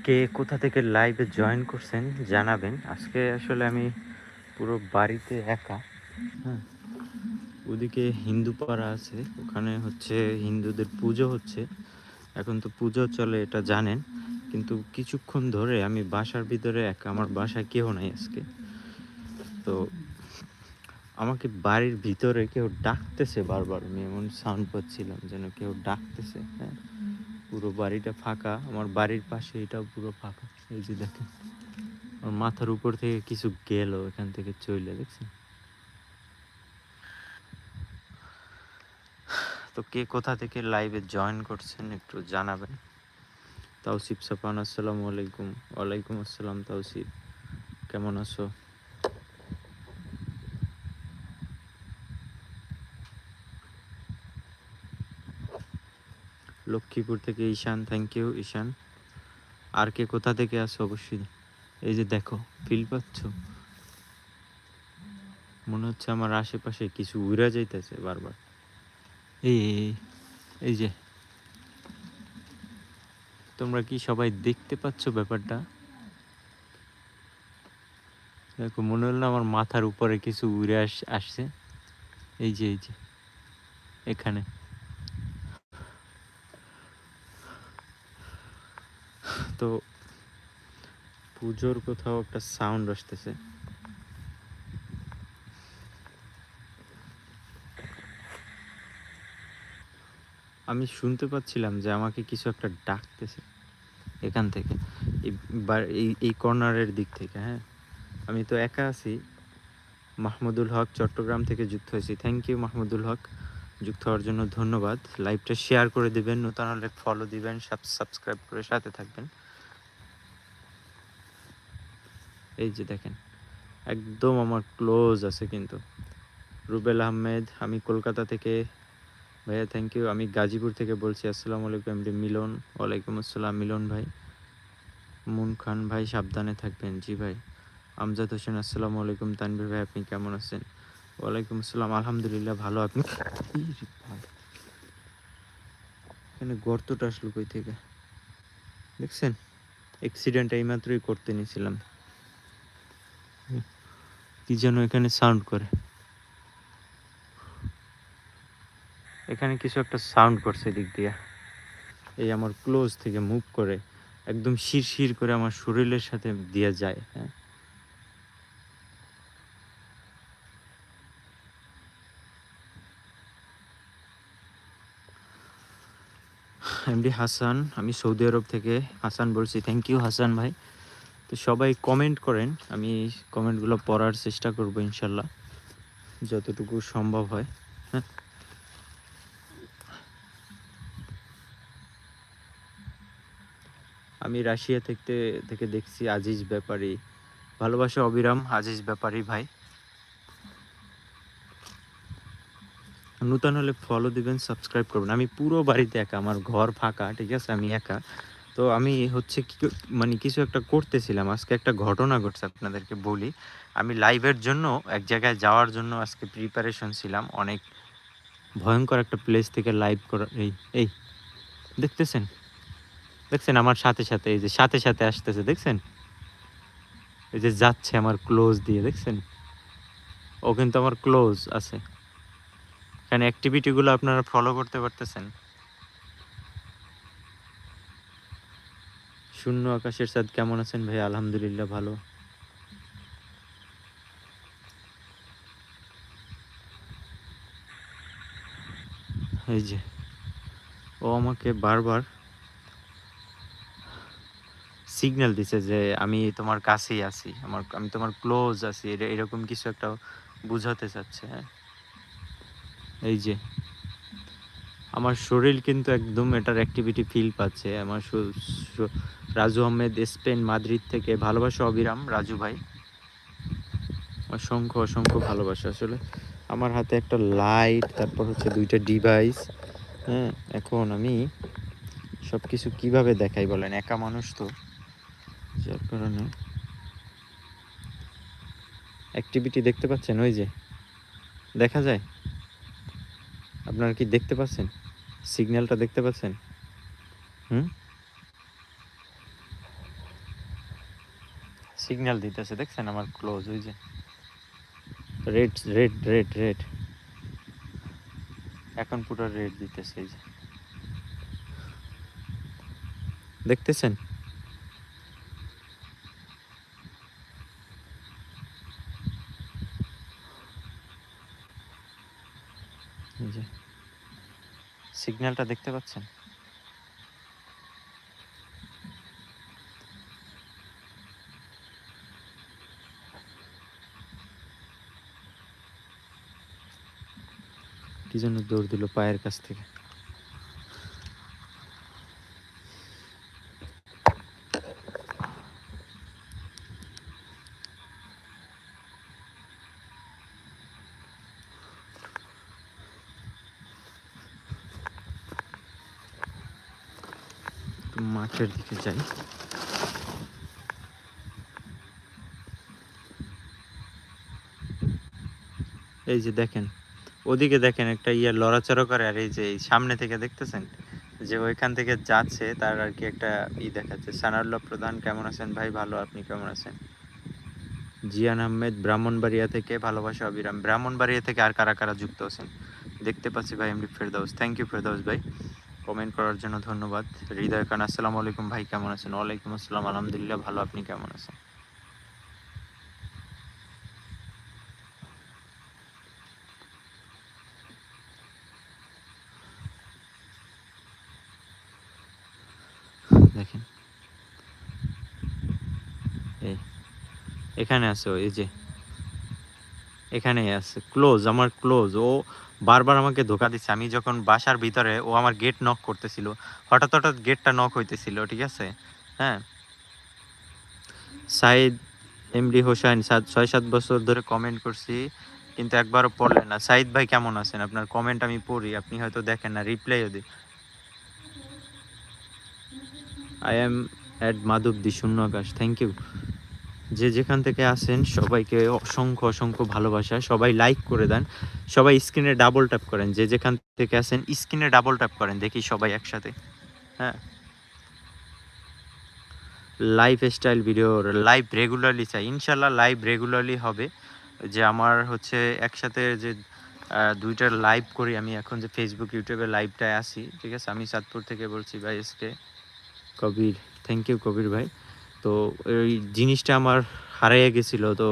কে কোথা থেকে লাইভে জয়েন করছেন জানাবেন। আজকে আসলে আমি পুরো বাড়িতে একা। হ্যাঁ, ওদিকে হিন্দু পাড়া আছে, ওখানে হচ্ছে হিন্দুদের পুজো হচ্ছে। এখন তো পুজো চলে এটা জানেন, কিন্তু কিছুক্ষণ ধরে আমি বাসার ভিতরে একা, আমার বাসায় কেউ নাই আজকে। তো আমাকে বাড়ির ভিতরে কেউ ডাকতেছে বারবার, আমি এমন সাউন্ড পাচ্ছিলাম যেন কেউ ডাকতেছে। হ্যাঁ, পুরো বাড়িটা ফাঁকা, আমার বাড়ির পাশে এটাও পুরো ফাঁকা। এই যে দেখেন, আমার মাথার উপর থেকে কিছু গেল, এখান থেকে চলে, দেখছেন? তো কে কোথা থেকে লাইভে জয়েন করছেন একটু জানাবেন। তাওসিফ সাফান, আসসালামু আলাইকুম। ওয়ালাইকুম আসসালাম তাওসিফ, কেমন আছো? লক্ষ্মীপুর থেকে ঈশান, থ্যাংক ইউ ঈশান। আর কে কোথা থেকে আসো অবশ্যই। এই যে দেখো, ফিল পাচ্ছ? মনে হচ্ছে আমার আশেপাশে কিছু উড়ে যাইতেছে বারবার। এই এই এই যে, তোমরা কি সবাই দেখতে পাচ্ছ ব্যাপারটা? দেখো, মনে হলো না আমার মাথার উপরে কিছু উড়ে আসছে। এই যে এই যে এখানে। তো পুজোর কোথাও একটা সাউন্ড আসতেছে। আমি শুনতে পাচ্ছিলাম যে আমাকে কিছু একটা ডাকতেছে এখান থেকে, এই কর্নারের দিক থেকে। হ্যাঁ, আমি তো একা আছি। মাহমুদুল হক চট্টগ্রাম থেকে যুক্ত হয়েছি, থ্যাংক ইউ মাহমুদুল হক, যুক্ত হওয়ার জন্য ধন্যবাদ। লাইভটা শেয়ার করে দিবেন, নতুন হলে ফলো দিবেন, সাবস্ক্রাইব করে সাথে থাকবেন। এই যে দেখেন, একদম আমার ক্লোজ আছে কিন্তু। রুবেল আহমেদ, আমি কলকাতা থেকে। ভাইয়া থ্যাংক ইউ। আমি গাজীপুর থেকে বলছি, আসসালামু আলাইকুম এমডি মিলন। ওয়ালাইকুম আসসালাম মিলন ভাই। মুন খান ভাই, সাবধানে থাকবেন। জি ভাই। আমজাদ হোসেন, আসসালামু আলাইকুম। তানভীর ভাই, আপনি কেমন আছেন? ওয়ালাইকুম আসসালাম, আলহামদুলিল্লাহ ভালো। আপনি? এখানে গর্তটা আসলো কই থেকে দেখছেন? অ্যাক্সিডেন্ট এইমাত্রই করতে নিয়েছিলাম। কি যেন এখানে সাউন্ড করে, এখানে কিছু একটা সাউন্ড করছে দিক দিয়ে। এই আমার ক্লোজ থেকে মুভ করে একদম শিরশির করে আমার শরীরের সাথে দিয়ে যায়। হ্যাঁ, এমডি হাসান, আমি সৌদি আরব থেকে হাসান বলছি, থ্যাংক ইউ হাসান ভাই। তো সবাই কমেন্ট করেন, আমি কমেন্টগুলো পড়ার চেষ্টা করব ইনশাল্লাহ, যতটুকু সম্ভব হয়। হ্যাঁ, আমি রাশিয়া থেকে থেকে দেখছি আজিজ ব্যাপারী, ভালোবাসা অবিরাম আজিজ ব্যাপারী ভাই। নূতন হলে ফলো দিবেন, সাবস্ক্রাইব করবেন। আমি পুরো বাড়িতে একা, আমার ঘর ফাঁকা, ঠিক আছে, আমি একা। তো আমি হচ্ছে কি মানে কিছু একটা করতেছিলাম, আজকে একটা ঘটনা ঘটছে আপনাদেরকে বলি। আমি লাইভের জন্য এক জায়গায় যাওয়ার জন্য আজকে প্রিপারেশন ছিলাম, অনেক ভয়ঙ্কর একটা প্লেস থেকে লাইভ করা। এই এই দেখতেছেন, দেখছেন আমার সাথে সাথে, এই যে সাথে সাথে আসতেছে, দেখছেন? এই যে যাচ্ছে আমার ক্লোজ দিয়ে, দেখছেন? ও কিন্তু আমার ক্লোজ আছে। এখানে অ্যাক্টিভিটিগুলো আপনারা ফলো করতে পারতেছেন। শূন্য আকাশের চাঁদ, কেমন আছেন ভাই? আলহামদুলিল্লাহ ভালো। এই যে ও আমাকে বারবার সিগন্যাল দিছে যে আমি তোমার কাছেই আছি, আমি তোমার ক্লোজ আছি, এরকম কিছু একটা বুঝাতে চাচ্ছে। হ্যাঁ, এই যে আমার শরীর কিন্তু একদম এটার অ্যাক্টিভিটি ফিল পাচ্ছে। আমার রাজু আহমেদ, স্পেন মাদ্রিদ থেকে, ভালোবাসা অবিরাম রাজু ভাই, অসংখ্য অসংখ্য ভালোবাসা। আসলে আমার হাতে একটা লাইট, তারপর হচ্ছে দুইটা ডিভাইস। হ্যাঁ, এখন আমি সব কিছু কীভাবে দেখাই বলেন, একা মানুষ তো, যার কারণে অ্যাক্টিভিটি দেখতে পাচ্ছেন, ওই যে দেখা যায়। আপনারা কি দেখতে পাচ্ছেন? সিগন্যালটা দেখতে পাচ্ছেন? হুম, সিগন্যাল দিতেছে, দেখছেন আমার ক্লোজ, ওই যে রেড রেড রেড রেড, এখন পুরো রেড দিতেছে, এই যে দেখতেছেন। এই যে সিগন্যালটা দেখতে পাচ্ছেন। কি জন্য দৌড় দিল পায়ের কাছ থেকে। মাঠের দিকে যাই। এই যে দেখেন, ওদিকে দেখেন একটা ইয়ে লড়াচড়া করে, আর এই যে এই সামনে থেকে দেখতেছেন যে ওইখান থেকে যাচ্ছে, তার আর কি একটা দেখাচ্ছে। সানাউল্লাহ প্রধান কেমন আছেন ভাই? ভালো, আপনি কেমন আছেন? জিয়ান আহমেদ ব্রাহ্মণবাড়িয়া থেকে, ভালোবাসা অবিরাম। ব্রাহ্মণবাড়িয়া থেকে আর কারা কারা যুক্ত আছেন দেখতে পাচ্ছি ভাই। এমডি ফেরদাউস, থ্যাংক ইউ ফেরদাউস ভাই, কমেন্ট করার জন্য ধন্যবাদ। হৃদয় খান, আসসালামু আলাইকুম ভাই, কেমন আছেন? ওয়ালাইকুম আসসালাম, আলহামদুলিল্লাহ ভালো, আপনি কেমন আছেন? দেখেন এই এখানে আছে, এই যে এখানে আছে ক্লোজ, আমার ক্লোজ। ও বারবার আমাকে ধোকা দিচ্ছে। আমি যখন বাসার ভিতরে, ও আমার গেট নক করতেছিল, হঠাৎ হঠাৎ গেটটা নক হইতেছিল, ঠিক আছে। হ্যাঁ, সাইদ এমডি হোসেন, 6-7 বছর ধরে কমেন্ট করছি কিন্তু একবারও পড়লেন না। সাইদ ভাই কেমন আছেন? আপনার কমেন্ট আমি পড়ি, আপনি হয়তো দেখেন না, রিপ্লাইও দিই। আই এম অ্যাড মাধবদী শূন্য আকাশ, থ্যাংক ইউ। যে যেখান থেকে আসেন সবাইকে অসংখ্য অসংখ্য ভালোবাসা। সবাই লাইক করে দেন, সবাই স্ক্রিনে ডাবল ট্যাপ করেন। যে যেখান থেকে আসেন স্ক্রিনে ডাবল ট্যাপ করেন, দেখি সবাই একসাথে। হ্যাঁ, life style video live regularly চাই, ইনশাল্লাহ লাইভ রেগুলারলি হবে। যে আমার হচ্ছে একসাথে যে দুইটার লাইভ করি আমি এখন, যে ফেসবুক ইউটিউবে লাইভটায় আসি, ঠিক আছে। আমি চাঁদপুর থেকে বলছি ভাই, এসকে কবির, থ্যাংক ইউ কবির ভাই। তো এই জিনিসটা আমার হারিয়ে গেছিলো, তো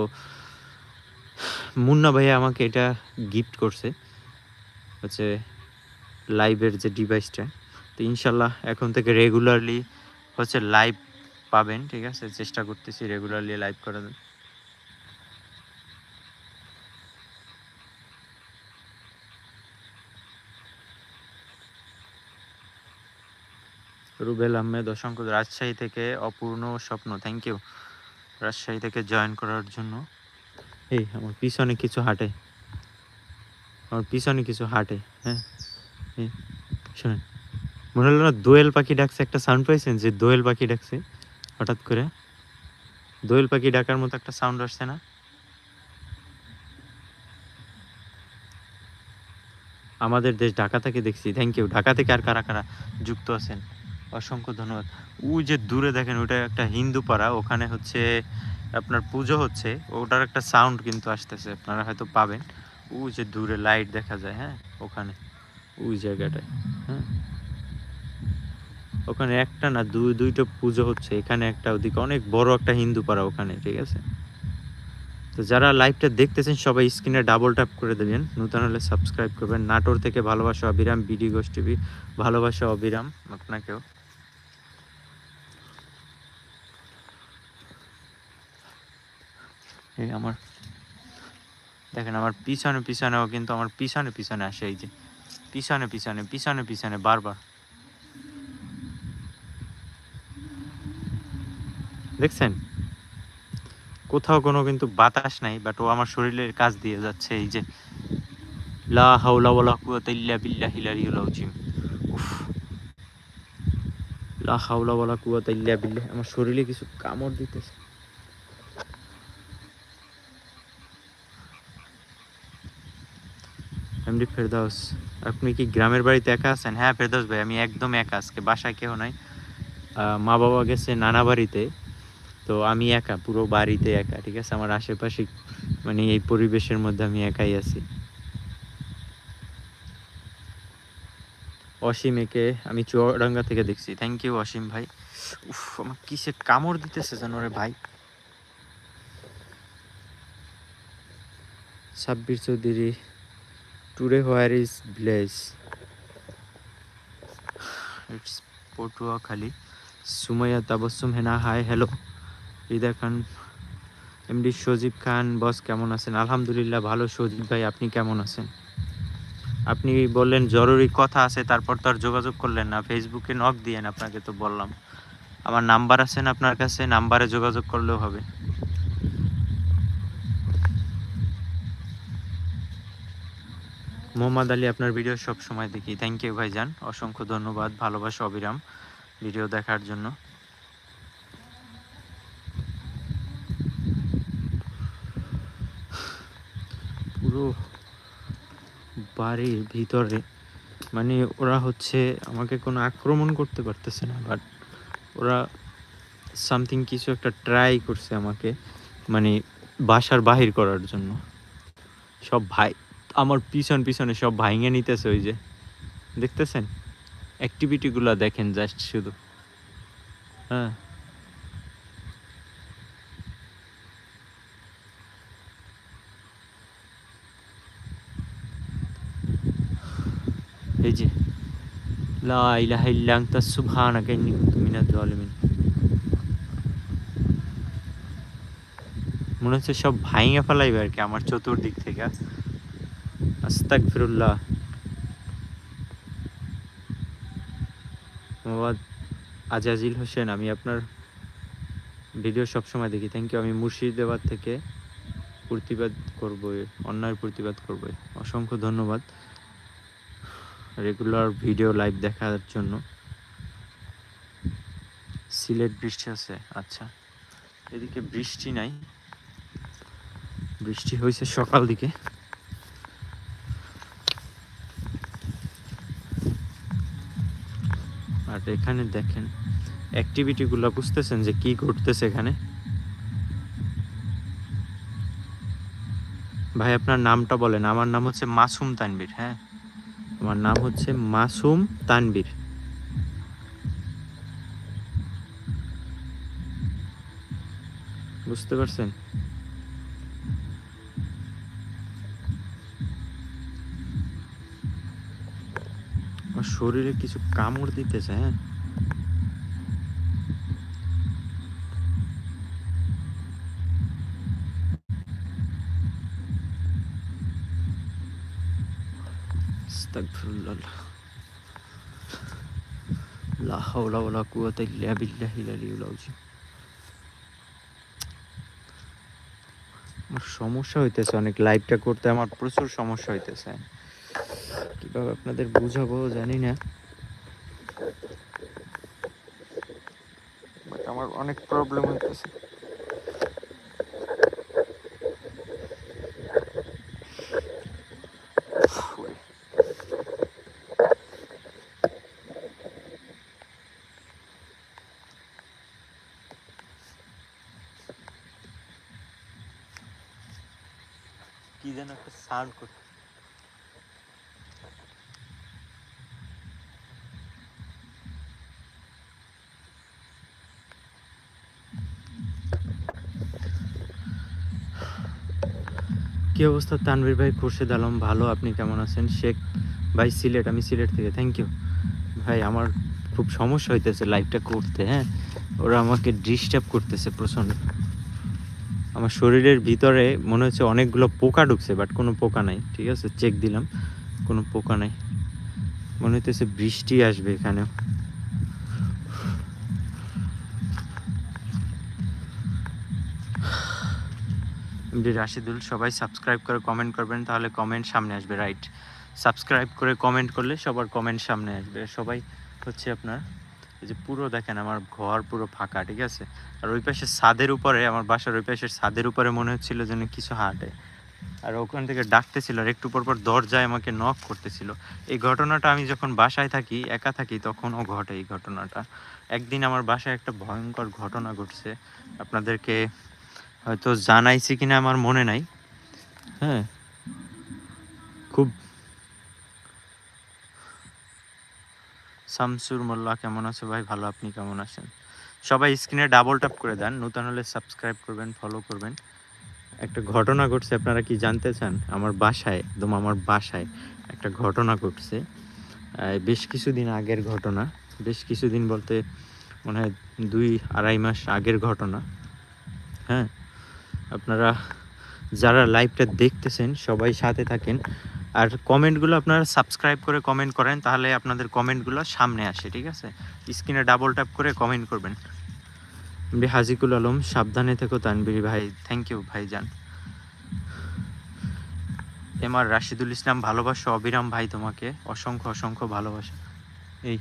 মুন্না ভাই আমাকে এটা গিফট করছে, হচ্ছে লাইভের যে ডিভাইসটা। তো ইনশাল্লাহ এখন থেকে রেগুলারলি হচ্ছে লাইভ পাবেন, ঠিক আছে। চেষ্টা করতেছি রেগুলারলি লাইভ করার। রুবেল আহমেদ, অসংখ্য, রাজশাহী থেকে অপূর্ণ স্বপ্ন, থ্যাংক ইউ রাজশাহী থেকে জয়েন করার জন্য। এই আমার পিছনে কিছু হাঁটে, আমার পিছনে কিছু হাঁটে। হ্যাঁ, এই শোনেন, মনে হলো না দোয়েল পাখি ডাকছে, একটা সাউন্ড পাইছেন যে দোয়েল পাখি ডাকছে হঠাৎ করে? দোয়েল পাখি ডাকার মতো একটা সাউন্ড আসছে না? আমাদের দেশ ঢাকা থেকে দেখছি, থ্যাংক ইউ। ঢাকা থেকে আর কারা কারা যুক্ত আছেন অসংখ্য ধন্যবাদ। ওই যে দূরে দেখেন, ওটা একটা হিন্দু পাড়া, ওখানে হচ্ছে আপনার পুজো হচ্ছে, ওটার একটা সাউন্ড কিন্তু আসতেছে, আপনারা হয়তো পাবেন। ওই যে দূরে লাইট দেখা যায়, হ্যাঁ ওখানে, ওই জায়গাটায়। হ্যাঁ, ওখানে একটা না দুইটা পুজো হচ্ছে, এখানে একটা, ওদিকে অনেক বড় একটা হিন্দু পাড়া ওখানে, ঠিক আছে। তো যারা লাইভটা দেখতেছেন সবাই স্ক্রিনে ডাবল ট্যাপ করে দেবেন, নতুন হলে সাবস্ক্রাইব করবেন। নাটোর থেকে ভালোবাসা অবিরাম, বিডি গোস টিভি, ভালোবাসা অবিরাম আপনাকেও। এই আমার দেখেন, আমার পিছনে পিছনেও কিন্তু আমার পিছনে পিছনে আসে, এই যে পিছনে পিছনে পিছনে পিছনে বারবার, দেখছেন কোথাও কোনো কিন্তু বাতাস নাই, বাট ও আমার শরীরের কাজ দিয়ে যাচ্ছে। এই যে লা হাওলা ওয়ালা কুওয়াতা ইল্লা বিল্লাহিল আলিয়্যিল আযীম। উফ, লা হাওলা ওয়ালা কুওয়াতা ইল্লা বিল্লাহ, আমার শরীরে কিছু কামড় দিতেছে। এমডি ফেরদাউস, আপনি কি গ্রামের বাড়িতে একা আছেন? হ্যাঁ ফেরদাউস ভাই, আমি একদম একা, আজকে বাসায় কেউ নাই। মা বাবা গেছে নানা বাড়িতে, তো আমি একা, পুরো বাড়িতে একা, ঠিক আছে? আমার আশেপাশে মানে এই পরিবেশের মধ্যে আমি একাই আছি। অসীম, একে আমি চুয়াডাঙ্গা থেকে দেখছি। থ্যাংক ইউ অসীম ভাই। উফ, আমার কিসে কামড় দিতেছে জানো রে ভাই। Sabbir Chowdhury, today where is village? It's Patuakhali. Sumaiya Tabassum Hena, hi hello. Hridoy Khan, MD Sajib Khan, boss কেমন আছেন? আলহামদুলিল্লাহ ভালো সজীব ভাই, আপনি কেমন আছেন? আপনি বললেন জরুরি কথা আছে, তারপর তো আর যোগাযোগ করলেন না। ফেসবুকে নক দিয়েন, আপনাকে তো বললাম। আমার নাম্বার আছে না আপনার কাছে? নাম্বারে যোগাযোগ করলেও হবে। মোহাম্মদ আলী, আপনার ভিডিও সব সময় দেখি। থ্যাংক ইউ ভাইজান, অসংখ্য ধন্যবাদ, ভালোবাসা অবিরাম ভিডিও দেখার জন্য। পুরো বাড়ির ভিতরে মানে ওরা হচ্ছে আমাকে কোনো আক্রমণ করতে পারতেছে না, বাট ওরা সামথিং কিছু একটা ট্রাই করছে আমাকে মানে বাসার বাহির করার জন্য। সব ভাই আমার পিছন পিছনে সব ভাইঙে নিতেছে, ওই যে দেখতেছেন অ্যাক্টিভিটিগুলো, দেখেন জাস্ট শুধু। হ্যাঁ, এই যে লা ইলাহা ইল্লা আনতা সুবহানাকা ইন্নী কুনতু মিনাজ জালিমিন। মনে হচ্ছে সব ভাইঙে ফেলাইবে আর কি আমার চতুর্দিক থেকে। আস্তাগফিরুল্লাহ। মোহাম্মদ আজাজিল হোসেন, আমি আপনার ভিডিও সবসময় দেখি। Thank you. আমি মুর্শিদাবাদ থেকে প্রতিবাদ করবো, অন্যায়ের প্রতিবাদ করবো। অসংখ্য ধন্যবাদ রেগুলার ভিডিও লাইভ দেখার জন্য। সিলেট বৃষ্টি আছে? আচ্ছা, এদিকে বৃষ্টি নাই, বৃষ্টি হয়েছে সকাল দিকে। আর এখানে দেখেন অ্যাক্টিভিটিগুলো, বুঝতেছেন যে কি ঘটতেছে এখানে? ভাই আপনার নামটা বলেন। আমার নাম হচ্ছে মাসুম তানবীর। হ্যাঁ, আমার নাম হচ্ছে মাসুম তানবীর। বুঝতে পারছেন? আমার শরীরে কিছু কামড় দিতেছে। হ্যাঁ, আস্তাগফিরুল্লাহ, লা হাওলা ওয়ালা কুওয়াতা ইল্লা বিল্লাহিল আলিয়্যিল আযীম। আমার সমস্যা হইতেছে অনেক, লাইভটা করতে আমার প্রচুর সমস্যা হইতেছে। কিভাবে আপনাদের বুঝাবো জানি না, বাট আমার অনেক প্রবলেম হইতেছে। কি যেন একটা সাউন্ড করতে। কি অবস্থা তানভীর ভাই? খুরশেদ আলম, ভালো, আপনি কেমন আছেন? শেখ ভাই সিলেট, আমি সিলেট থেকে। থ্যাংক ইউ ভাই। আমার খুব সমস্যা হইতেছে লাইভটা করতে। হ্যাঁ, ওরা আমাকে ডিস্টার্ব করতেছে প্রচণ্ড। আমার শরীরের ভিতরে মনে হচ্ছে অনেকগুলো পোকা ঢুকছে, বাট কোনো পোকা নাই। ঠিক আছে, চেক দিলাম, কোনো পোকা নাই। মনে হইতেছে বৃষ্টি আসবে এখানেও। এমডি রাশিদুল, সবাই সাবস্ক্রাইব করে কমেন্ট করবেন, তাহলে কমেন্ট সামনে আসবে। রাইট, সাবস্ক্রাইব করে কমেন্ট করলে সবার কমেন্ট সামনে আসবে। সবাই হচ্ছে আপনার এই যে পুরো দেখেন আমার ঘর পুরো ফাঁকা, ঠিক আছে? আর ওই পাশে ছাদের উপরে, আমার বাসার ওই পাশের ছাদের উপরে মনে হচ্ছিল যেন কিছু হাঁটে। আর ওখান থেকে ডাকতেছিল, আর একটু পর পর দরজায় আমাকে নক করতেছিল। এই ঘটনাটা আমি যখন বাসায় থাকি, একা থাকি, তখনও ঘটে এই ঘটনাটা। একদিন আমার বাসায় একটা ভয়ঙ্কর ঘটনা ঘটছে, আপনাদেরকে হয়তো জানাইছি কিনা আমার মনে নাই। হ্যাঁ, খুব। শামসুর মোল্লা কেমন আছে ভাই? ভালো, আপনি কেমন আছেন? সবাই স্ক্রিনে ডাবল ট্যাপ করে দেন, নতুন হলে সাবস্ক্রাইব করবেন, ফলো করবেন। একটা ঘটনা ঘটছে, আপনারা কি জানতে চান? আমার বাসায়, একদম আমার বাসায় একটা ঘটনা ঘটছে। বেশ কিছুদিন আগের ঘটনা, বেশ কিছুদিন বলতে মনে হয় 2-2.5 মাস আগের ঘটনা। হ্যাঁ, আপনারা যারা লাইভটা দেখতেছেন সবাই সাথে থাকেন, আর কমেন্টগুলো আপনারা সাবস্ক্রাইব করে কমেন্ট করেন, তাহলে আপনাদের কমেন্টগুলো সামনে আসে, ঠিক আছে? স্ক্রিনে ডাবল ট্যাপ করে কমেন্ট করবেন। হাজিকুল আলম, সাবধানে থেকো তানবীর ভাই। থ্যাংক ইউ ভাইজান। এমআর রাশিদুল ইসলাম, ভালোবাসা অবিরাম ভাই, তোমাকে অসংখ্য অসংখ্য ভালোবাসা। এই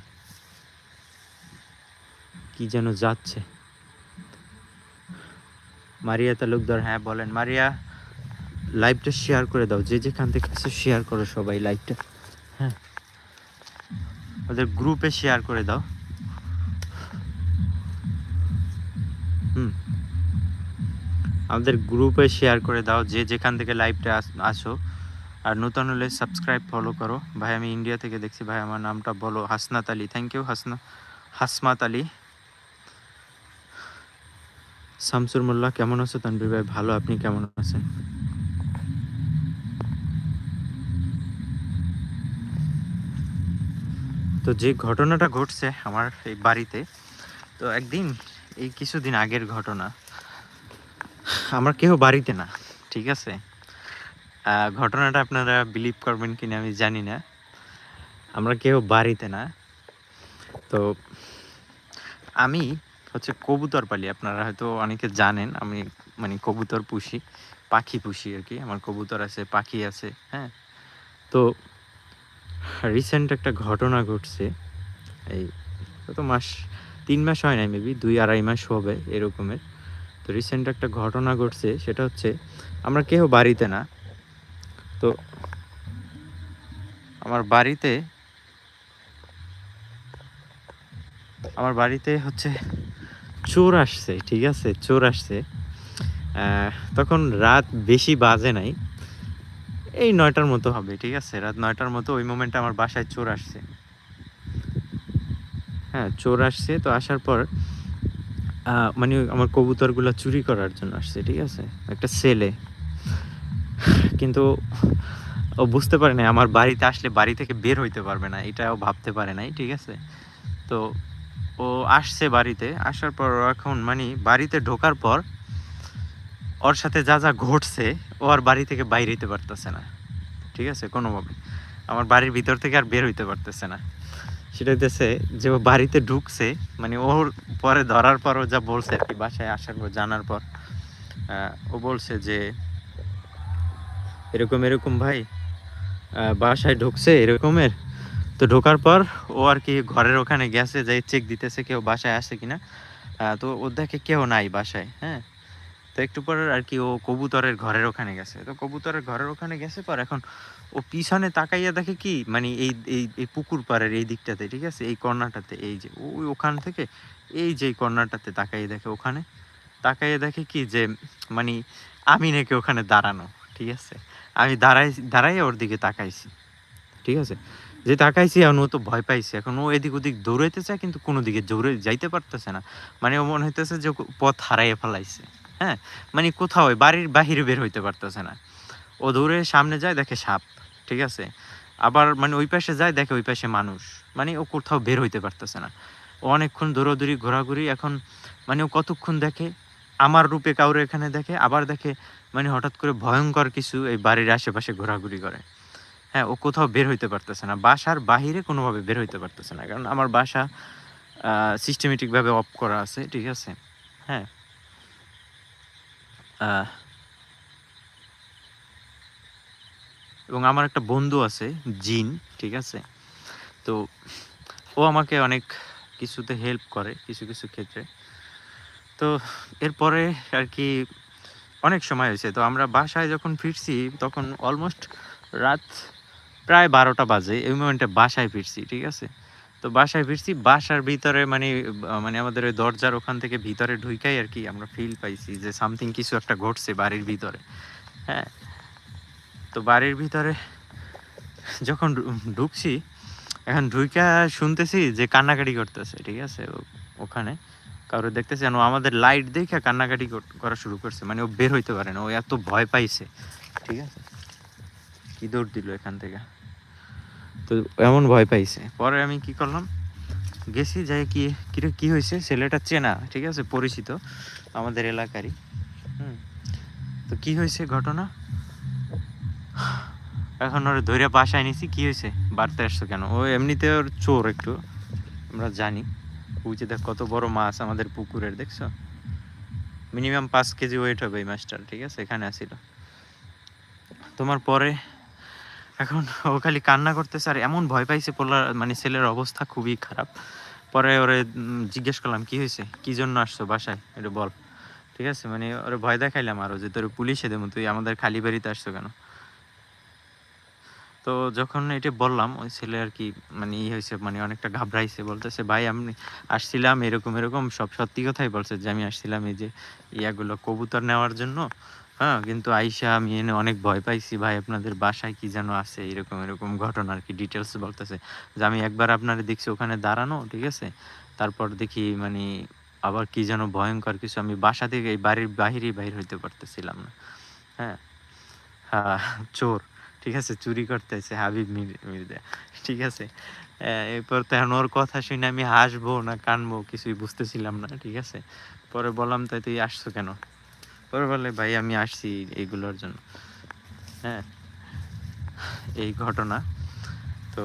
কি যেন যাচ্ছে। মারিয়া তালুকদার, হ্যাঁ বলেন। মারিয়া, লাইভটা শেয়ার করে দাও, যে যেখান থেকে শেয়ার করো সবাই লাইভটা। হ্যাঁ, ওদের গ্রুপে শেয়ার করে দাও। আমাদের গ্রুপে শেয়ার করে দাও, যে যেখান থেকে লাইভটা আসো। আর নতুন হলে সাবস্ক্রাইব, ফলো করো। ভাই আমি ইন্ডিয়া থেকে দেখছি, ভাই আমার নামটা বলো। Hasnat Ali, thank you Hasmat Ali. শামসুর মোল্লা, কেমন আছো তানভীর ভাই? ভালো, আপনি কেমন আছেন? তো যে ঘটনাটা ঘটছে আমার এই বাড়িতে, তো একদিন, এই কিছুদিন আগের ঘটনা, আমরা কেউ বাড়িতে না, ঠিক আছে? ঘটনাটা আপনারা বিলিভ করবেন কিনা আমি জানি না, আমরা কেউ বাড়িতে না। তো আমি হচ্ছে কবুতর পালি, আপনারা হয়তো অনেকে জানেন, আমি মানে কবুতর পুষি, পাখি পুষি আর কি। আমার কবুতর আছে, পাখি আছে। হ্যাঁ, তো রিসেন্ট একটা ঘটনা ঘটছে, এই কত মাস, 3 মাস হয় নাই, মেবি 2-2.5 মাস হবে এরকমের। তো রিসেন্ট একটা ঘটনা ঘটছে, সেটা হচ্ছে আমরা কেউ বাড়িতে না। তো আমার বাড়িতে হচ্ছে চোর আসছে, ঠিক আছে? চোর আসছে, তখন রাত বেশি বাজে নাই, এই 9টার মতো হবে, ঠিক আছে? রাত 9টার মতো ওই মোমেন্টে আমার বাসায় চোর আসছে। হ্যাঁ, চোর আসছে। তো আসার পর মানে আমার কবুতরগুলো চুরি করার জন্য আসছে, ঠিক আছে? একটা ছেলে, কিন্তু ও বুঝতে পারে না আমার বাড়িতে আসলে বাড়ি থেকে বের হইতে পারবে না, এটাও ভাবতে পারে নাই, ঠিক আছে? তো ও আসছে বাড়িতে, আসার পর ও এখন মানে বাড়িতে ঢোকার পর ওর সাথে যা যা ঘটছে, ও আর বাড়ি থেকে বাইরে হইতে পারতেছে না, ঠিক আছে? কোনোভাবে আমার বাড়ির ভিতর থেকে আর বের হইতে পারতেছে না। সেটা হইতেছে যে ও বাড়িতে ঢুকছে, মানে ওর পরে ধরার পর ও যা বলছে আর কি, বাসায় আসার পর জানার পর ও বলছে যে এরকম এরকম ভাই, বাসায় ঢুকছে এরকমের। তো ঢোকার পর ও আর কি ঘরের ওখানে গেছে, যাই চেক দিতেছে কেউ বাসায় আসে কিনা। তো ও দেখে কেউ নাই বাসায়। হ্যাঁ, তো একটু পর আর কি ও কবুতরের ঘরের ওখানে গেছে। তো কবুতরের ঘরের ওখানে গেছে পর এখন ও পিছনে তাকাইয়া দেখে কি, মানে এই এই এই পুকুর পাড়ের এই দিকটাতে, ঠিক আছে? এই কর্নারটাতে, এই যে ওই ওখান থেকে এই যে কর্নারটাতে তাকাইয়ে দেখে, ওখানে তাকাইয়ে দেখে কি যে মানে আমি নাকি ওখানে দাঁড়ানো, ঠিক আছে? আমি দাঁড়াই ওর দিকে তাকাইছি, ঠিক আছে? যে তাকাইছি, এখন ও তো ভয় পাইছে, এখন ও এদিক ওদিক দৌড়াইতে চায় কিন্তু কোনো দিকে দৌড়ে যাইতে পারতেছে না। মানে ও মনে হইতেছে যে পথ হারাইয়ে ফেলাইছে। হ্যাঁ, মানে কোথাও বাড়ির বাহিরে বের হইতে পারতেছে না। ও দৌড়ে সামনে যায়, দেখে সাপ, ঠিক আছে? আবার মানে ওই পাশে যায়, দেখে ওই পাশে মানুষ। মানে ও কোথাও বের হইতে পারতেছে না। ও অনেকক্ষণ দৌড়াদৌড়ি ঘোরাঘুরি, এখন মানে ও কতক্ষণ দেখে আমার রূপে কাউরে এখানে দেখে, আবার দেখে মানে হঠাৎ করে ভয়ঙ্কর কিছু এই বাড়ির আশেপাশে ঘোরাঘুরি করে। হ্যাঁ, ও কোথাও বের হইতে পারতেছে না, বাসার বাহিরে কোনোভাবে বের হইতে পারতেছে না, কারণ আমার বাসা সিস্টেমেটিকভাবে অফ করা আছে, ঠিক আছে? হ্যাঁ, আহ, এবং আমার একটা বন্ধু আছে, জিন, ঠিক আছে? তো ও আমাকে অনেক কিছুতে হেল্প করে কিছু কিছু ক্ষেত্রে। তো এরপরে আর কি অনেক সময় হয়েছে। তো আমরা বাসায় যখন ফিরছি তখন অলমোস্ট রাত প্রায় 12টা বাজে। এই মোমেন্টে বাসায় ফিরছি, ঠিক আছে? তো বাসায় ফিরছি, বাসার ভিতরে মানে মানে আমাদের ওই দরজার ওখান থেকে ভিতরে ঢুইকাই আরকি আমরা ফিল পাইছি যে সামথিং কিছু একটা ঘটছে বাড়ির ভিতরে। হ্যাঁ? তো বাড়ির ভিতরে যখন ঢুকছি, এখন ঢুইকা শুনতেছি যে কান্নাকাটি করতেছে, ঠিক আছে? ওখানে কারো দেখতেছি আর ও আমাদের লাইট দেইখা কান্নাকাটি করা শুরু করছে। মানে ও বের হইতে পারে না। ও এত ভয় পাইছে, ঠিক আছে? কি দৌড় দিল এখান থেকে। তো এমন ভয় পাইছে। পরে আমি কি করলাম, গেছি যাই কি কিরে কি হয়েছে, ছেলেটা চেনা, ঠিক আছে? পরিচিত আমাদের এলাকারই। হুম। তো কি হয়েছে ঘটনা, এখন ওর ধইরা বাসায় নিছি। কি হয়েছে, বাড়তে আসছো কেন? ও এমনিতে ওর চোর একটু, আমরা জানি। ওই যে দেখ কত বড় মাছ আমাদের পুকুরের, দেখছো? মিনিমাম 5 কেজি ওয়েট হবে এই মাছটার, ঠিক আছে? এখানে আসিল তোমার পরে। এখন ও খালি কান্না করতেছে আর এমন ভয় পাইছে, পোলার মানে ছেলের অবস্থা খুবই খারাপ। পরে ওরে জিজ্ঞেস করলাম কি হয়েছে, কি জন্য আসছো বাসায়, এটা বল, ঠিক আছে? মানে ওরে ভয় দেখাইলাম আরো যে তোর পুলিশে দেবো, তুই আমাদের খালি বাড়িতে আসছো কেন। তো যখন এটা বললাম ওই ছেলে আর কি মানে ই হয়েছে, মানে অনেকটা ঘাবড়াইছে। বলতেছে ভাই আমি আসছিলাম এরকম এরকম, সব সত্যি কথাই বলছে যে আমি আসছিলাম এই যে ইয়াগুলো কবুতর নেওয়ার জন্য। হ্যাঁ, কিন্তু আইসা আমি এনে অনেক ভয় পাইছি ভাই, আপনাদের বাসায় কি যেন আছে, এরকম এরকম ঘটনা আর কি ডিটেলস বলতেছে। যে আমি একবার আপনারা দেখছি ওখানে দাঁড়ানো, ঠিক আছে? তারপর দেখি মানে আবার কি যেন ভয়ঙ্কর কিছু, আমি বাসা থেকে এই বাড়ির বাহিরেই বাইর হইতে পারতেছিলাম না। হ্যাঁ, হ্যাঁ, চোর, ঠিক আছে? চুরি করতে আইছে হাবিব মির্জা, ঠিক আছে? এরপর তো এখন ওর কথা শুনে আমি হাসবো না কানবো কিছুই বুঝতেছিলাম না, ঠিক আছে? পরে বললাম তাই তুই আসছো কেন? পরে বলে ভাই আমি আসছি এইগুলোর জন্য। হ্যাঁ, এই ঘটনা। তো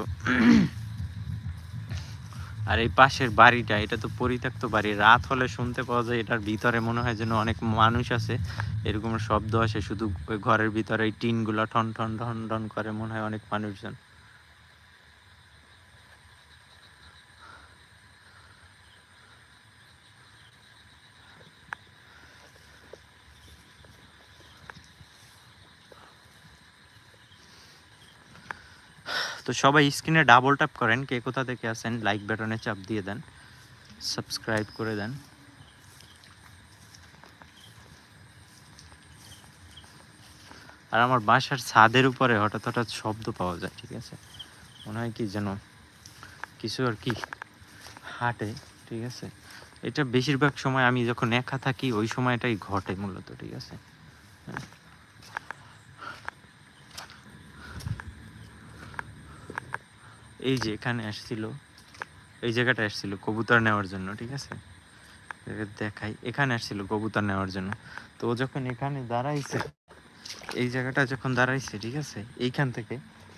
আর এই পাশের বাড়িটা এটা তো পরিত্যক্ত বাড়ি, রাত হলে শুনতে পাওয়া যায় এটার ভিতরে মনে হয় যেন অনেক মানুষ আছে, এরকম শব্দ আসে শুধু ওই ঘরের ভিতরে এই টিনগুলো ঠন ঠন ঠন ঠন করে, মনে হয় অনেক মানুষজন। তো সবাই স্ক্রিনে ডাবল ট্যাপ করেন, কে কোথা থেকে আছেন, লাইক বাটনে চাপ দিয়ে দেন, সাবস্ক্রাইব করে দেন। আর আমার বাসার ছাদের উপরে হঠাৎ হঠাৎ শব্দ পাওয়া যায়, ঠিক আছে? মনে হয় কি যেন কিছু আর কি হাঁটে, ঠিক আছে? এটা বেশিরভাগ সময় আমি যখন একা থাকি ওই সময়টাই ঘটে মূলত, ঠিক আছে? হ্যাঁ। এই যে এখানে আসছিল, এই জায়গাটা আসছিল কবুতর নেওয়ার জন্য, ঠিক আছে? দেখাই, এখানে আসছিল কবুতর নেওয়ার জন্য। তো ও যখন এখানে দাঁড়াইছে, এই জায়গাটা যখন দাঁড়াইছে, ঠিক আছে? এইখান থেকে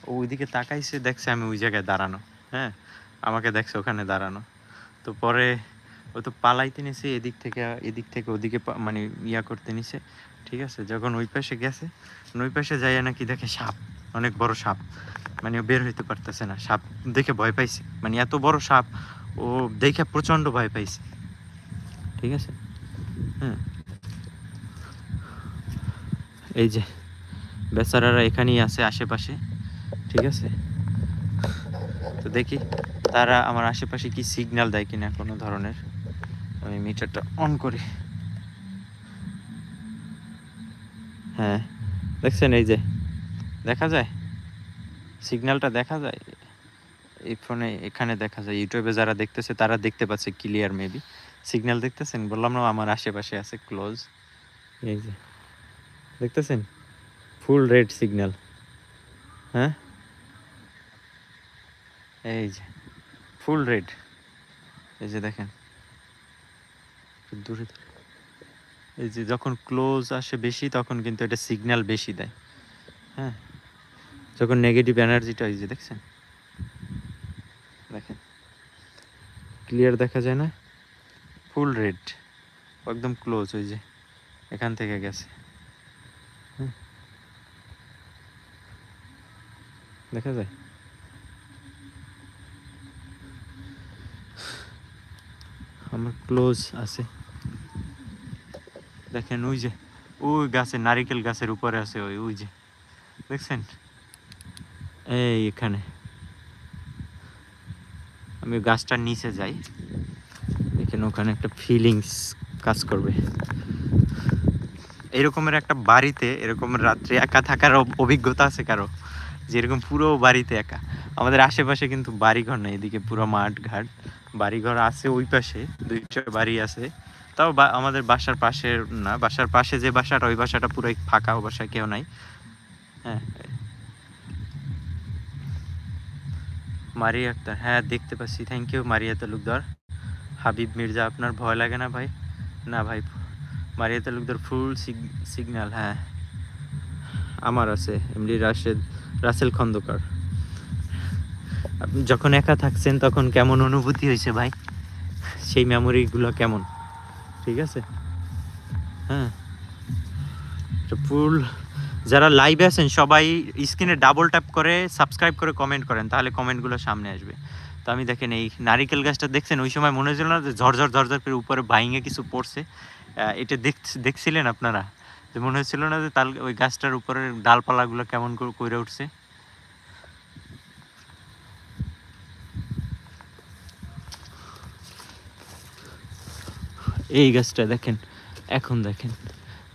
ও ওইদিকে তাকাইছে, দেখছে আমি ওই জায়গায় দাঁড়ানো। হ্যাঁ, আমাকে দেখছে ওখানে দাঁড়ানো। তো পরে ও তো পালাইতে নিছে এদিক থেকে ওদিকে মানে ইয়া করতে নিছে, ঠিক আছে? যখন ওই পাশে গেছে, ওই পাশে যাইয়া নাকি দেখে সাপ, অনেক বড় সাপ। মানে ও বের হইতে পারতেছে না, সাপ দেখে ভয় পাইছে, মানে এত বড় সাপ ও দেখে প্রচন্ড ভয় পাইছে, ঠিক আছে? হ্যাঁ, এই যে বেচারারা এখানেই আছে আশেপাশে, ঠিক আছে? তো দেখি তারা আমার আশেপাশে কি সিগন্যাল দেয় কিনা কোনো ধরনের। আমি মিটারটা অন করি। হ্যাঁ, দেখছেন এই যে দেখা যায়, সিগন্যালটা দেখা যায় এই ফোনে, এখানে দেখা যায়। ইউটিউবে যারা দেখতেছে তারা দেখতে পাচ্ছে ক্লিয়ার, মেবি সিগন্যাল দেখতেছেন, বললাম না আমার আশেপাশে আছে ক্লোজ। এই যে দেখতেছেন ফুল রেড সিগন্যাল। হ্যাঁ, এই যে ফুল রেড, এই যে দেখেন দূরে, এই যে যখন ক্লোজ আসে বেশি তখন কিন্তু এটা সিগন্যাল বেশি দেয়। হ্যাঁ, যখন নেগেটিভ এনার্জিটা, এই যে দেখছেন, দেখেন ক্লিয়ার দেখা যায় না, ফুল রেড, একদম ক্লোজ, ওই যে এখান থেকে গেছে। হুম, দেখা যায়। আমার ক্লোজ আছে, দেখেন ওই যে ওই গাছের নারিকেল গাছের উপরে আছে, ওই ওই যে দেখছেন, এই এখানে। আমি গাছটার নিচে যাই, এখানে ওখানে একটা ফিলিংস কাজ করবে। এরকমের একটা বাড়িতে এরকম রাত্রে একা থাকার অভিজ্ঞতা আছে কারো? যেরকম পুরো বাড়িতে একা। আমাদের আশেপাশে কিন্তু বাড়িঘর নেই, এদিকে পুরো মাঠ ঘাট। বাড়িঘর আছে ওই পাশে, দুইটা বাড়ি আছে, তাও আমাদের বাসার পাশে না, বাসার পাশে যে বাসাটা ওই বাসাটা পুরো ফাঁকা, ও বাসায় কেউ নাই। হ্যাঁ, মারিয়া আক্তার, হ্যাঁ দেখতে পাচ্ছি, থ্যাংক ইউ মারিয়া তালুকদার। হাবিব মির্জা, আপনার ভয় লাগে না ভাই? না ভাই, মারিয়া তালুকদার ফুল সিগন্যাল। হ্যাঁ আমার আছে, এমডি রাসেল খন্দকার। আপনি যখন একা থাকছেন তখন কেমন অনুভূতি হয়েছে ভাই, সেই মেমোরিগুলো কেমন? ঠিক আছে, হ্যাঁ ফুল। যারা লাইভে আছেন সবাই স্ক্রিনে ডাবল ট্যাপ করে সাবস্ক্রাইব করে কমেন্ট করেন, তাহলে কমেন্টগুলো সামনে আসবে। তো আমি দেখেন এই নারিকেল গাছটা দেখছেন, ওই সময় মনে হয়েছিল না যে ঝরঝর ঝরঝর করে উপরে ভাইঙে কিছু পড়ছে? এটা দেখছিলেন আপনারা? যে মনে হয়েছিল না যে ওই গাছটার উপরে ডালপালাগুলো কেমন করে উঠছে? এই গাছটা দেখেন, এখন দেখেন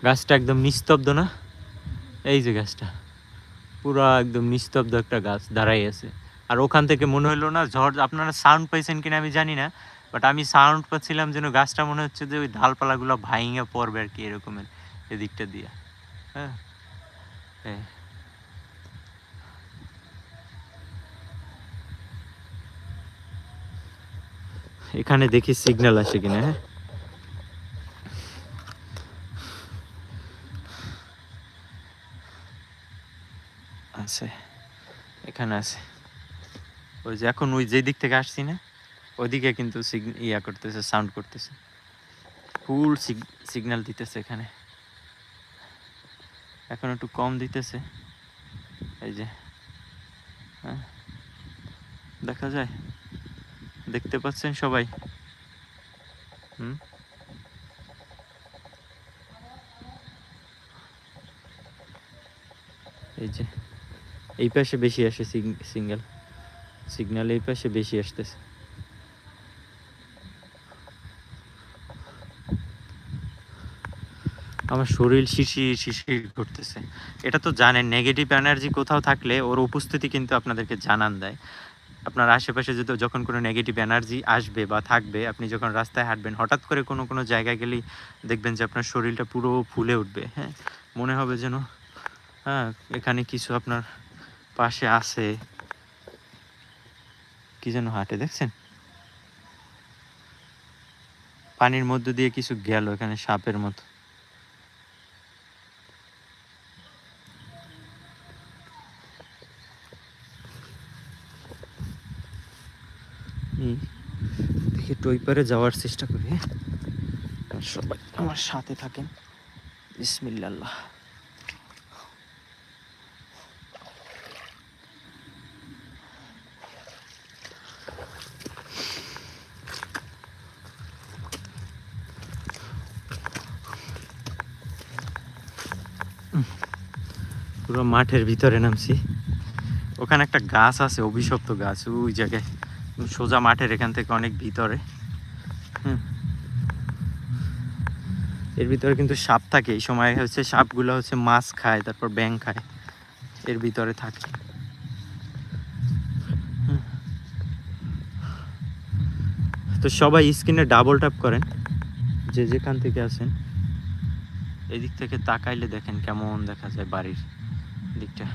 গাছটা একদম নিস্তব্ধ না? এই যে গাছটা পুরা একদম নিস্তব্ধ একটা গাছ দাঁড়াই আছে। আর ওখান থেকে মনে হলো না ঝড়, আপনারা সাউন্ড পাইছেন কিনা আমি জানি না, বাট আমি সাউন্ড পাচ্ছিলাম যেন গাছটা মনে হচ্ছে যে ওই ডালপালাগুলো ভাইঙে পড়বে আর কি, এরকমের এদিকটা দিয়া। হ্যাঁ, এখানে দেখি সিগন্যাল আসে কিনা। হ্যাঁ আছে, এখানে আছে। ওই যে এখন ওই যে দিক থেকে আসছি না, ওইদিকে কিন্তু ইয়া করতেছে, সাউন্ড করতেছে, ফুল সিগন্যাল দিতেছে এখানে। এখন একটু কম দিতেছে, এই যে। হ্যাঁ দেখা যায়, দেখতে পাচ্ছেন সবাই? হুম, এই যে এই পাশে বেশি আসে সিগন্যাল এই পাশে বেশি আসতেছে। আমার শরীর শিরশির করতেছে। এটা তো জানেন, নেগেটিভ এনার্জি কোথাও থাকলে ওর উপস্থিতি কিন্তু আপনাদেরকে জানান দেয়। আপনার আশেপাশে যদি যখন কোনো নেগেটিভ এনার্জি আসবে বা থাকবে, আপনি যখন রাস্তায় হাঁটবেন, হঠাৎ করে কোনো জায়গায় গেলেই দেখবেন যে আপনার শরীরটা পুরো ফুলে উঠবে। হ্যাঁ, মনে হবে যেন হ্যাঁ এখানে কিছু আপনার পাশে আছে, কি যেন হাঁটে দেখছেন, পানির মধ্য দিয়ে কিছু গেল এখানে সাপের মতো। দেখি একটু ওই পারে যাওয়ার চেষ্টা করি। সবাই আমার সাথে থাকেন, বিসমিল্লাহ। পুরো মাঠের ভিতরে নামছি। ওখানে একটা গাছ আছে, অভিশপ্ত গাছ, ওই জায়গায় সোজা মাঠের এখান থেকে অনেক ভিতরে। এর ভিতরে কিন্তু সাপ থাকে, এই সময় হচ্ছে সাপগুলো হচ্ছে মাছ খায়, তারপর ব্যাং খায়, এর ভিতরে থাকে। তো সবাই স্ক্রিনে ডাবল ট্যাপ করেন যে যেখান থেকে আসেন। এদিক থেকে তাকাইলে দেখেন কেমন দেখা যায় বাড়ির দিকটা।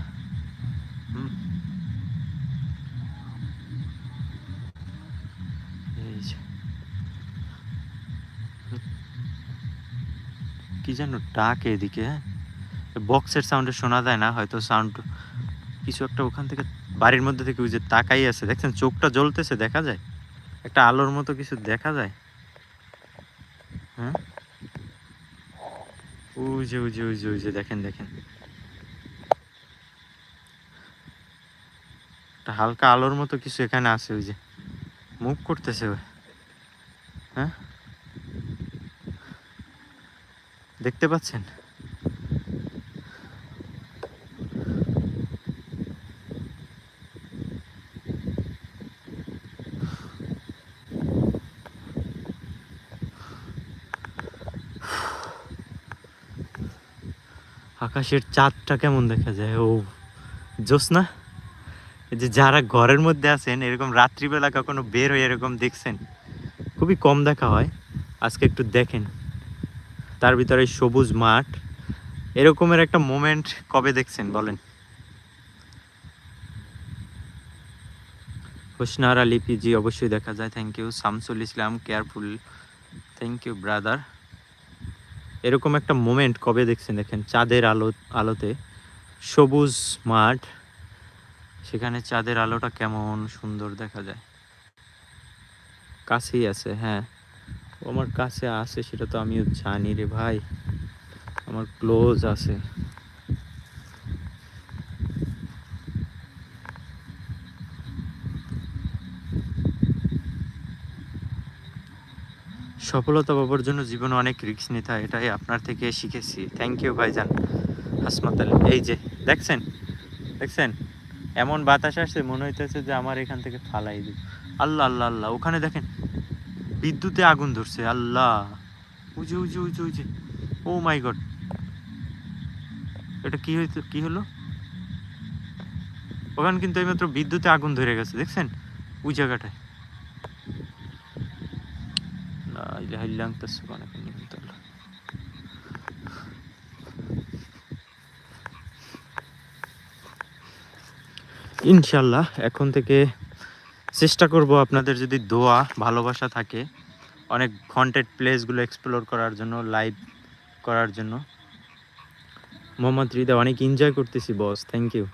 এই যে কি যেন ডাকে এদিকে, বক্সের সাউন্ডে শোনা যায় না হয়তো, সাউন্ড কিছু একটা ওখান থেকে বাড়ির মধ্যে থেকে ওই যে তাকাই আছে, দেখছেন চোখটা জ্বলতেছে, দেখা যায় একটা আলোর মতো কিছু দেখা যায়। হ্যাঁ ওই যে ওই যে ওই যে ওই যে দেখেন দেখেন একটা হালকা আলোর মতো কিছু এখানে আছে, ওই যে মুভ করতেছে। হ্যাঁ দেখতে পাচ্ছেন? আকাশের চাঁদটা কেমন দেখা যায়, ও জোৎস্না। এই যে যারা ঘরের মধ্যে আছেন এরকম রাত্রিবেলা কখনো বের হয়ে এরকম দেখছেন, খুবই কম দেখা হয়। আজকে একটু দেখেন, তার ভিতরে সবুজ মাঠ, এরকমের একটা মোমেন্ট কবে দেখছেন বলেন? হোসনারা লিপিজি অবশ্যই দেখা যায়, thank you. Shamsul Islam careful, thank you brother. এরকম একটা মোমেন্ট কবে দেখছেন? দেখেন চাঁদের আলোতে সবুজ মাঠ, সেখানে চাঁদের আলোটা কেমন সুন্দর দেখা যায়। কাছেই আছে, হ্যাঁ ও আমার কাছে আছে, সেটা তো আমিও জানি রে ভাই, আমার ক্লোজ আছে। সফলতা পাবার জন্য জীবনে অনেক রিস্ক নিতে হয়, এটাই আপনার থেকে শিখেছি। থ্যাংক ইউ ভাইজান হাসমাত আলী। এই যে দেখছেন, দেখছেন এমন বাতাস আসছে মনে হইতেছে যে আমার এখান থেকে ফালাই দিই। আল্লাহ আল্লাহ আল্লাহ, ওখানে দেখেন বিদ্যুতে আগুন ধরছে, আল্লাহ উজে উজে উজে উজে, ও মাই গড, এটা কি হইতো, কি হলো? ওখানে কিন্তু এইমাত্র বিদ্যুতে আগুন ধরে গেছে, দেখছেন ওই জায়গাটায়। লা ইলাহা ইল্লা আনতা সুবহানাকা ইন্নী কুনতু মিনাল জালিমিন। ইনশাল্লাহ এখন থেকে চেষ্টা করব, আপনাদের যদি দোয়া ভালোবাসা থাকে, অনেক কন্টেন্ট প্লেসগুলো এক্সপ্লোর করার জন্য, লাইভ করার জন্য। মোহাম্মদ রিদা, অনেক এনজয় করতেছি বস, থ্যাংক ইউ।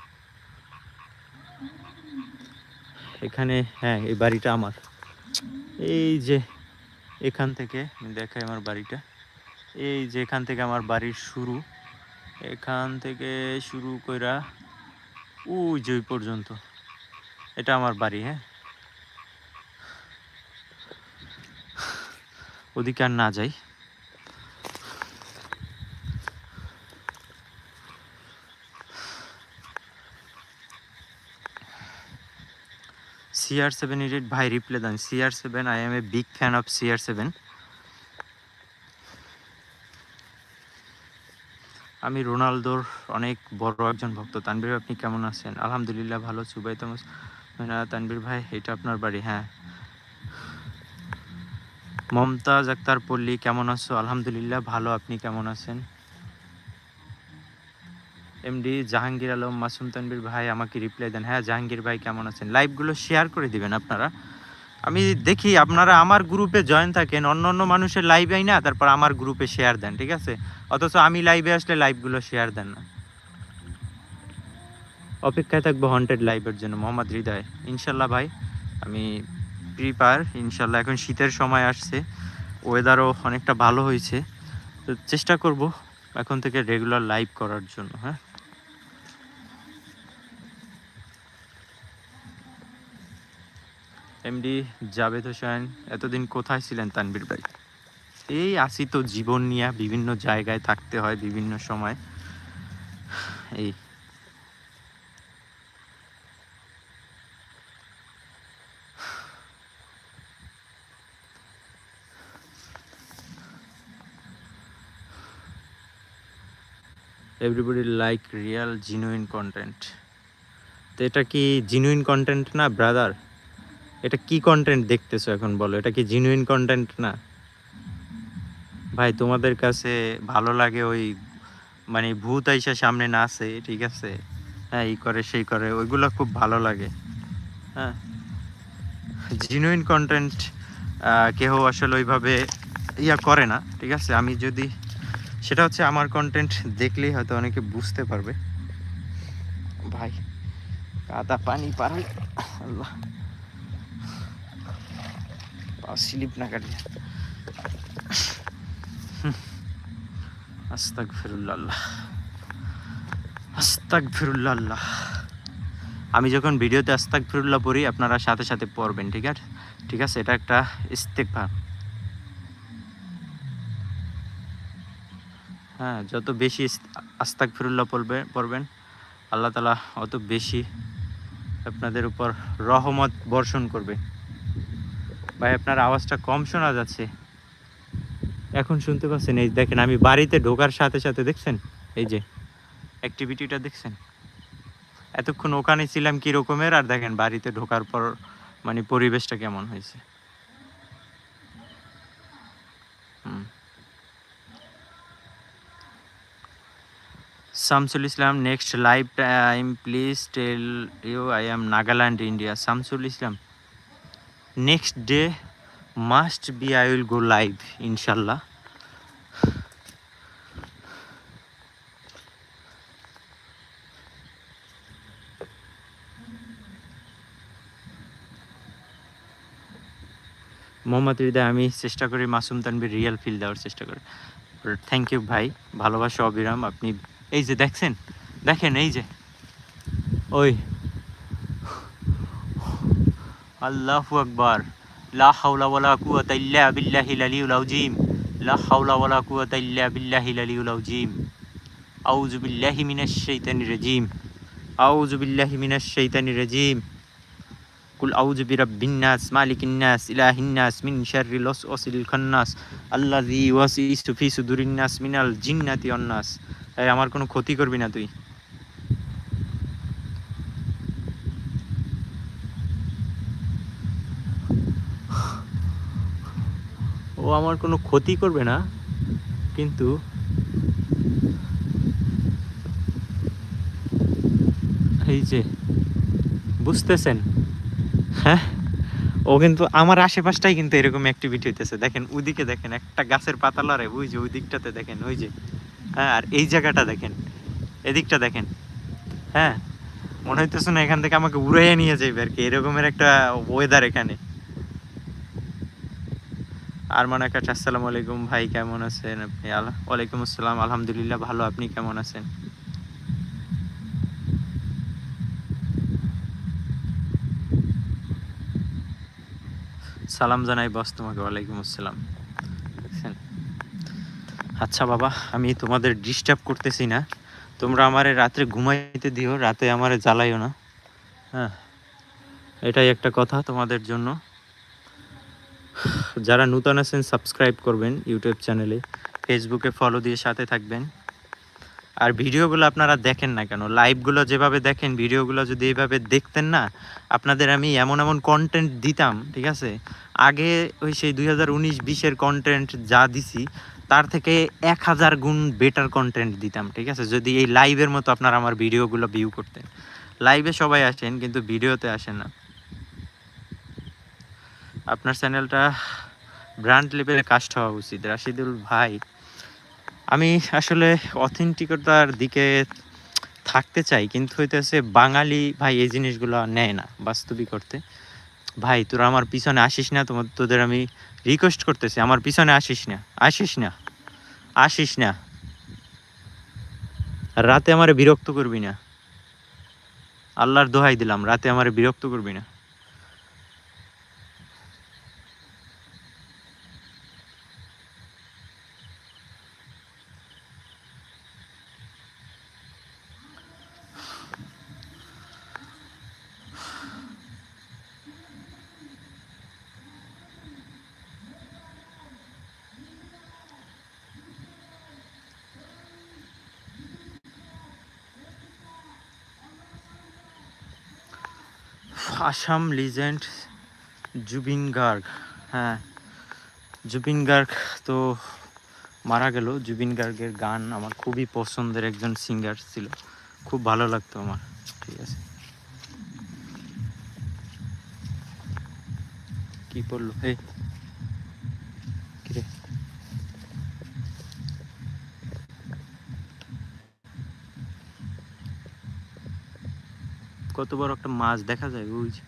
এখানে হ্যাঁ এই বাড়িটা আমার, এই যে এখান থেকে আমি দেখাই আমার বাড়িটা, এই যে এখান থেকে আমার বাড়ির শুরু, এখান থেকে শুরু কইরা ওই যে ওই পর্যন্ত, এটা আমার বাড়ি। হ্যাঁ ওদিকে আর না যাই। CR7 ইডিট ভাই রিপ্লে দেন। CR7, I am a big fan of CR7। আমি রোনালদোর অনেক বড় একজন ভক্ত। তানভীর আপনি কেমন আছেন? আলহামদুলিল্লাহ ভালো। সুবাই তমস, তানভীর ভাই এটা আপনার বাড়ি? হ্যাঁ। মমতাজ আক্তার পল্লী কেমন আছো? আলহামদুলিল্লাহ ভালো, আপনি কেমন আছেন? এমডি জাহাঙ্গীর আলম, মাসুম তানভীর ভাই আমাকে রিপ্লাই দেন। হ্যাঁ জাহাঙ্গীর ভাই কেমন আছেন? লাইভগুলো শেয়ার করে দিবেন আপনারা। আমি দেখি আপনারা আমার গ্রুপে জয়েন থাকেন, অন্য অন্য মানুষের লাইভেই না, তারপর আমার গ্রুপে শেয়ার দেন, ঠিক আছে? অথচ আমি লাইভে আসলে লাইভগুলো শেয়ার দেন না। অপেক্ষায় থাকবো হন্টেড লাইভের জন্য। মোহাম্মদ হৃদয়, ইনশাল্লাহ ভাই আমি প্রিপার ইনশাল্লাহ। এখন শীতের সময় আসছে, ওয়েদারও অনেকটা ভালো হয়েছে, তো চেষ্টা করব এখন থেকে রেগুলার লাইভ করার জন্য। হ্যাঁ এমডি জাভেদ হোসেন, এতদিন কোথায় ছিলেন তানভীর ভাই? এই আসি তো, জীবন নিয়ে বিভিন্ন জায়গায় থাকতে হয় বিভিন্ন সময়। এই everybody like real genuine content. তো এটা কি জেনুইন কন্টেন্ট না ব্রাদার? এটা কি কন্টেন্ট দেখতেছো এখন বলো, এটা কি জেনুইন কন্টেন্ট না? ভাই তোমাদের কাছে ভালো লাগে ওই মানে ভূত আইসা সামনে নাচে, ঠিক আছে, হ্যাঁ এই করে সেই করে, ওইগুলো খুব ভালো লাগে। হ্যাঁ জেনুইন কন্টেন্ট কেউ আসলে ওইভাবে ইয়া করে না, ঠিক আছে? আমি যদি সেটা হচ্ছে আমার কন্টেন্ট দেখলেই হয়তো অনেকে বুঝতে পারবে। ভাই কাদা পানি পারে, আল্লাহ পা স্লিপ না কাটলে। আস্তাগফিরুল্লাহ, আস্তাগফিরুল্লাহ। আমি যখন ভিডিওতে আস্তাগফিরুল্লাহ পড়ি আপনারা সাথে সাথে পড়বেন, ঠিক আছে? ঠিক আছে, এটা একটা ইস্তেগফার। হ্যাঁ যত বেশি আস্তাগফিরুল্লাহ পড়বেন আল্লাহ তাআলা অত বেশি আপনাদের উপর রহমত বর্ষণ করবে। ভাই আপনার আওয়াজটা কম শোনা যাচ্ছে। এখন শুনতে পাচ্ছেন? এই দেখেন আমি বাড়িতে ঢোকার সাথে সাথে দেখছেন এই যে অ্যাক্টিভিটিটা দেখছেন? এতক্ষণ ওখানে ছিলাম কি রকমের, আর দেখেন বাড়িতে ঢোকার পর মানে পরিবেশটা কেমন হয়েছে। হুম। Shamsul Islam, next live time please tell you I am Nagaland India. Shamsul Islam, next day must be I will go live ইনশাল্লাহ। মোহাম্মদ হৃদয়, আমি চেষ্টা করি মাসুম তানভীর রিয়েল ফিল দেওয়ার চেষ্টা করি। থ্যাংক ইউ ভাই, ভালোবাসা অবিরাম। আপনি এই যে দেখছেন, দেখেন এই যে ওই আল্লাহু আকবার, লা হাওলা ওয়ালা কুওয়াতা ইল্লা বিল্লাহিল আলিয়্যিল আযীম, লা হাওলা ওয়ালা কুওয়াতা ইল্লা বিল্লাহিল আলিয়্যিল আযীম। আউযু বিল্লাহি মিনাশ শাইতানির রাজীম, আউযু বিল্লাহি মিনাশ শাইতানির রাজীম। কুল আউযু বিরাব্বিন নাস, মালিকিন নাস, ইলাহিন নাস, মিন শাররিল ওয়াসওয়াসিল খান্নাস, আল্লাযী ইউওয়াসওয়িসু ফি সুদুরিন নাস মিনাল জিন্নাতি ওয়ান নাস। এই আমার কোনো ক্ষতি করবি না তুই। ও আমার কোনো ক্ষতি করবে না, কিন্তু এই যে বুঝতেছেন, হ্যাঁ, ও কিন্তু আমার আশেপাশটাই কিন্তু এরকম অ্যাক্টিভিটি হইতেছে। দেখেন ওইদিকে, দেখেন একটা গাছের পাতা লড়ে, ওই যে ওই দিকটাতে দেখেন, ওই যে, হ্যাঁ, আর এই জায়গাটা দেখেন, এদিকটা দেখেন, হ্যাঁ, মনে হইতেছে না এখান থেকে আমাকে উড়াইয়া নিয়ে যাইবে আর কি, এরকমের একটা ওয়েদার এখানে। আর মনে কাছে, আসসালামু আলাইকুম ভাই, কেমন আছেন আপনি? ওয়ালাইকুম আসসালাম, আলহামদুলিল্লাহ ভালো, আপনি কেমন আছেন? সালাম জানাই বস তোমাকে। ওয়ালাইকুম আসসালাম। আচ্ছা বাবা, আমি তোমাদের ডিস্টার্ব করতেছি না, তোমরা আমারে রাত্রে ঘুমাইতে দিও, রাতে আমারে জ্বালাইও না, হ্যাঁ, এটাই একটা কথা তোমাদের জন্য। যারা নতুন আছেন সাবস্ক্রাইব করবেন ইউটিউব চ্যানেলে, ফেসবুকে ফলো দিয়ে সাথে থাকবেন। আর ভিডিওগুলো আপনারা দেখেন না কেন, লাইভগুলো যেভাবে দেখেন, ভিডিওগুলো যদি এইভাবে দেখতেন না, আপনাদের আমি এমন এমন কন্টেন্ট দিতাম, ঠিক আছে, আগে ওই সেই 2019-20-এর কন্টেন্ট যা দিছি তার থেকে 1000 গুণ বেটার কন্টেন্ট দিতাম, ঠিক আছে, যদি এই লাইভের মতো আপনারা আমার ভিডিওগুলো ভিউ করতেন। লাইভে সবাই আসেন কিন্তু ভিডিওতে আসেন না। আপনার চ্যানেলটা ব্র্যান্ড লেভেলে কাস্ট হওয়া উচিত রাশিদুল ভাই। আমি আসলে অথেন্টিকতার দিকে থাকতে চাই, কিন্তু হইতেছে বাঙালি ভাই এই জিনিসগুলো নেয় না বাস্তবিক করতে। ভাই তোরা আমার পিছনে আসিস না, তোদের আমি রিকোয়েস্ট করতেছি, আমার পিছনে আসিস না, আসিস না, আসিস না, রাতে আমারে বিরক্ত করবি না, আল্লাহর দোহাই দিলাম, রাতে আমারে বিরক্ত করবি না। আসাম লিজেন্ড জুবিন গার্গ, হ্যাঁ, জুবিন গার্গ তো মারা গেল। জুবিন গার্গের গান আমার খুবই পছন্দের একজন সিঙ্গার ছিল, খুব ভালো লাগতো আমার, ঠিক আছে। কি পড়লো এই কিরে, কত বড় একটা মাছ দেখা যায় ওই যে।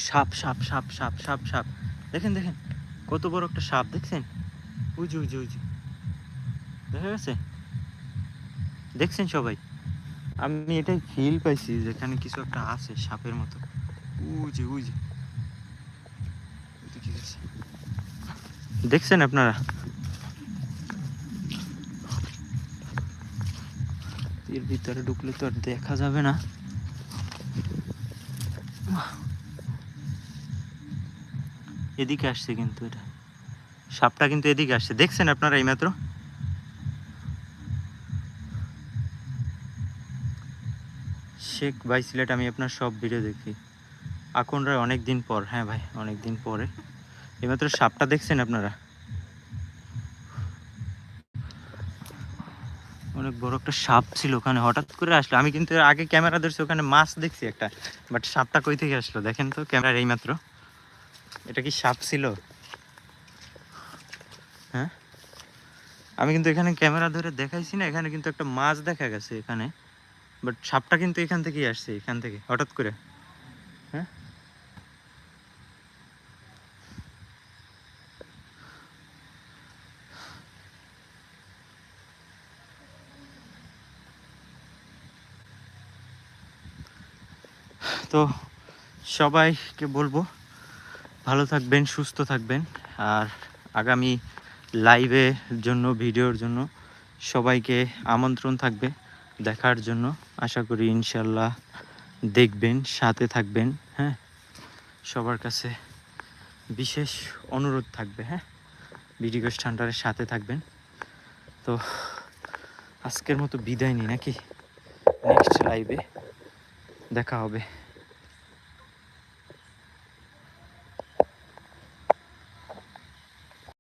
সাপ সাপ সাপ সাপ সাপ সাপ, দেখেন দেখেন কত বড় একটা সাপ, দেখছেন? ওই যে ওই যে ওই যে, দেখা গেছে, দেখছেন সবাই? আমি এটাই ফিল পাইছি যেখানে কিছু একটা আছে সাপের মতো। ওই যে ওই যে, ঠিক আছে, দেখছেন আপনারা? এর ভিতরে ঢুকলে তো আর দেখা যাবে না। এদিকে আসছে কিন্তু এটা, সাপটা কিন্তু এদিকে আসছে, দেখছেন আপনারা এইমাত্র? শেখ ভাই সিলেট, আমি আপনার সব ভিডিও দেখি। আকন রায় অনেক দিন পর, হ্যাঁ ভাই অনেক দিন পরে। এইমাত্র সাপটা দেখছেন আপনারা? অনেক বড় একটা সাপ ছিল ওখানে, হঠাৎ করে আসলো। আমি কিন্তু আগে ক্যামেরা ধরছি, ওখানে মাছ দেখছি একটা, বাট সাপটা কই থেকে আসলো দেখেন তো ক্যামেরার এইমাত্র। এটা কি সাপ ছিল? হ্যাঁ, আমি কিন্তু এখানে ক্যামেরা ধরে দেখাইছি না, এখানে কিন্তু একটা মাছ দেখা গেছে এখানে, বাট সাপটা কিন্তু এখান থেকেই আসছে, এখান থেকে হঠাৎ করে। হ্যাঁ, তো সবাইকে বলবো ভালো থাকবেন, সুস্থ থাকবেন। আর আগামী লাইভের জন্য, ভিডিওর জন্য সবাইকে আমন্ত্রণ থাকবে দেখার জন্য। আশা করি ইনশাল্লাহ দেখবেন, সাথে থাকবেন। হ্যাঁ, সবার কাছে বিশেষ অনুরোধ থাকবে, হ্যাঁ, বিডি গোস্ট হান্টারের সাথে থাকবেন। তো আজকের মতো বিদায় নিই নাকি, নেক্সট লাইভে দেখা হবে।